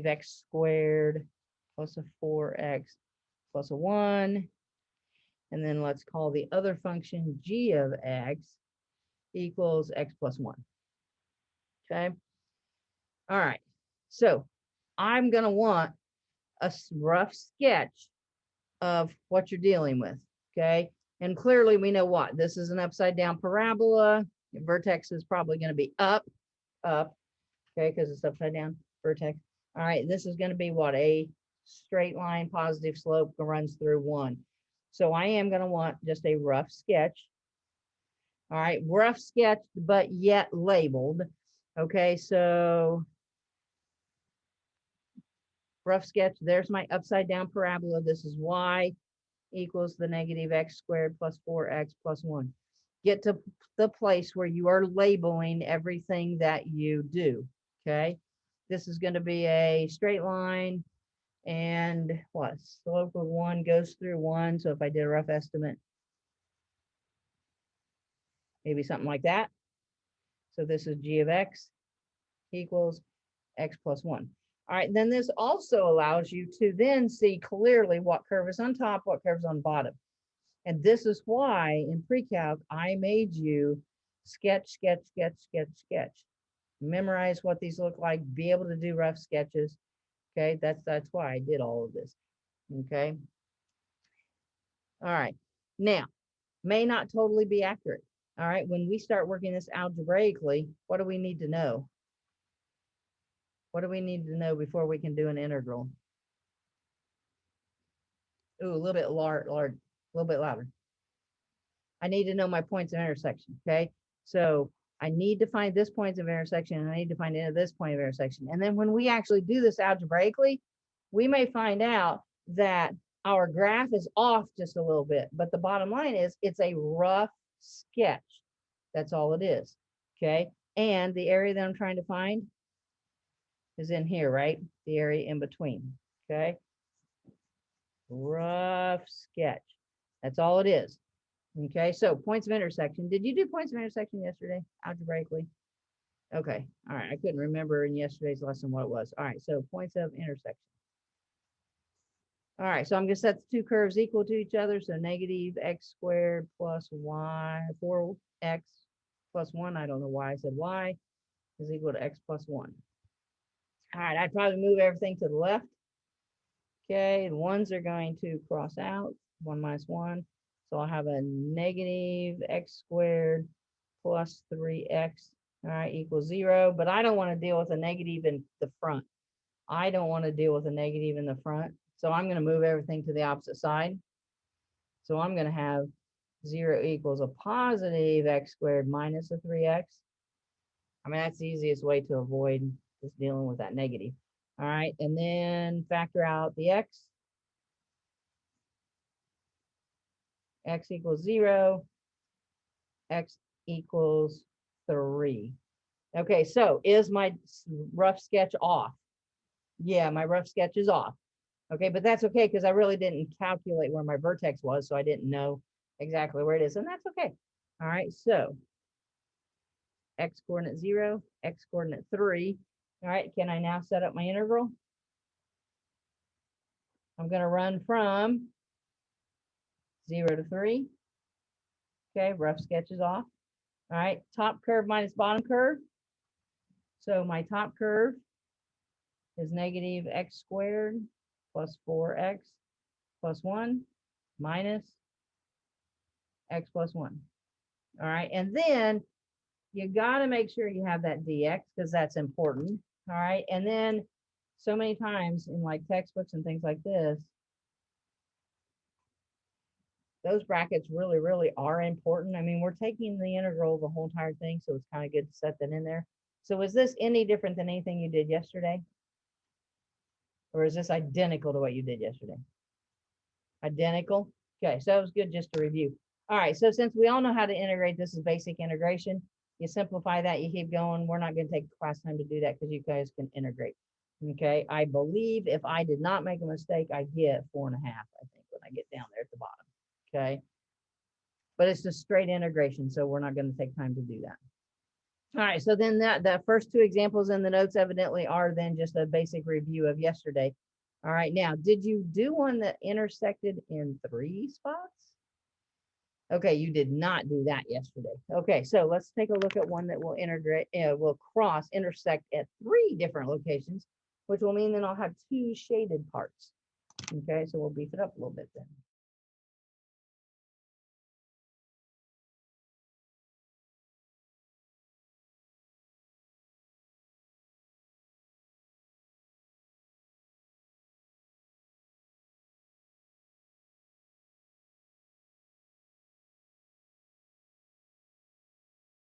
negative x squared plus a 4x plus a 1. And then let's call the other function g of x equals x plus 1. Okay. All right. So I'm going to want a rough sketch of what you're dealing with. Okay. And clearly we know what this is: an upside down parabola. The vertex is probably going to be up. Okay, because it's upside down vertex. All right, this is going to be what? A straight line, positive slope that runs through 1. So I am going to want just a rough sketch. All right, rough sketch, but yet labeled. Okay, so rough sketch, there's my upside down parabola. This is y equals the negative x squared plus 4x plus 1. Get to the place where you are labeling everything that you do. Okay, this is going to be a straight line, and what? Slope of 1 goes through 1. So if I did a rough estimate, maybe something like that. So this is g of x equals x plus 1. All right, then this also allows you to then see clearly what curve is on top, what curve is on bottom. And this is why in pre-calc, I made you sketch, sketch, sketch, sketch, sketch. Memorize what these look like, be able to do rough sketches. Okay, that's why I did all of this. Okay. All right. Now, may not totally be accurate. All right. When we start working this algebraically, what do we need to know? What do we need to know before we can do an integral? Ooh, a little bit a little bit louder. I need to know my points of intersection. Okay. So I need to find this point of intersection, and I need to find this point of intersection. And then when we actually do this algebraically, we may find out that our graph is off just a little bit, but the bottom line is it's a rough sketch. That's all it is. Okay. And the area that I'm trying to find is in here, right? The area in between. Okay. Rough sketch. That's all it is. Okay, so points of intersection. Did you do points of intersection yesterday, algebraically? Okay, all right. I couldn't remember in yesterday's lesson what it was. All right, so points of intersection. All right, so I'm going to set the two curves equal to each other. So negative x squared plus y, 4x plus 1. I don't know why I said y is equal to x plus 1. All right, I'd probably move everything to the left. Okay, the ones are going to cross out, 1 minus 1. So I'll have a negative x squared plus 3x, all right, equals 0. But I don't want to deal with a negative in the front. I don't want to deal with a negative in the front. So I'm going to move everything to the opposite side. So I'm going to have 0 equals a positive x squared minus a 3x. I mean, that's the easiest way to avoid just dealing with that negative. All right, and then factor out the x. X equals 0, x equals 3. Okay, so is my rough sketch off? Yeah, my rough sketch is off. Okay, but that's okay because I really didn't calculate where my vertex was, so I didn't know exactly where it is, and that's okay. All right, so x coordinate 0, x coordinate 3. All right, can I now set up my integral? I'm going to run from 0 to 3. Okay, rough sketch is off. All right, top curve minus bottom curve. So my top curve is negative x squared plus 4x plus 1 minus x plus 1. All right, and then you got to make sure you have that dx because that's important. All right, and then so many times in like textbooks and things like this, those brackets really, really are important. I mean, we're taking the integral of the whole entire thing, so it's kind of good to set that in there. So is this any different than anything you did yesterday? Or is this identical to what you did yesterday? Identical? Okay, so that was good just to review. All right, so since we all know how to integrate, this is basic integration. You simplify that, you keep going. We're not going to take class time to do that because you guys can integrate. Okay, I believe if I did not make a mistake, I get 4.5, I think, when I get down there at the bottom. Okay, but it's just straight integration, so we're not going to take time to do that. All right, so then that first two examples in the notes evidently are then just a basic review of yesterday. All right, now, did you do one that intersected in 3 spots? Okay, you did not do that yesterday. Okay, so let's take a look at one that will intersect at 3 different locations, which will mean then I'll have 2 shaded parts. Okay, so we'll beef it up a little bit then.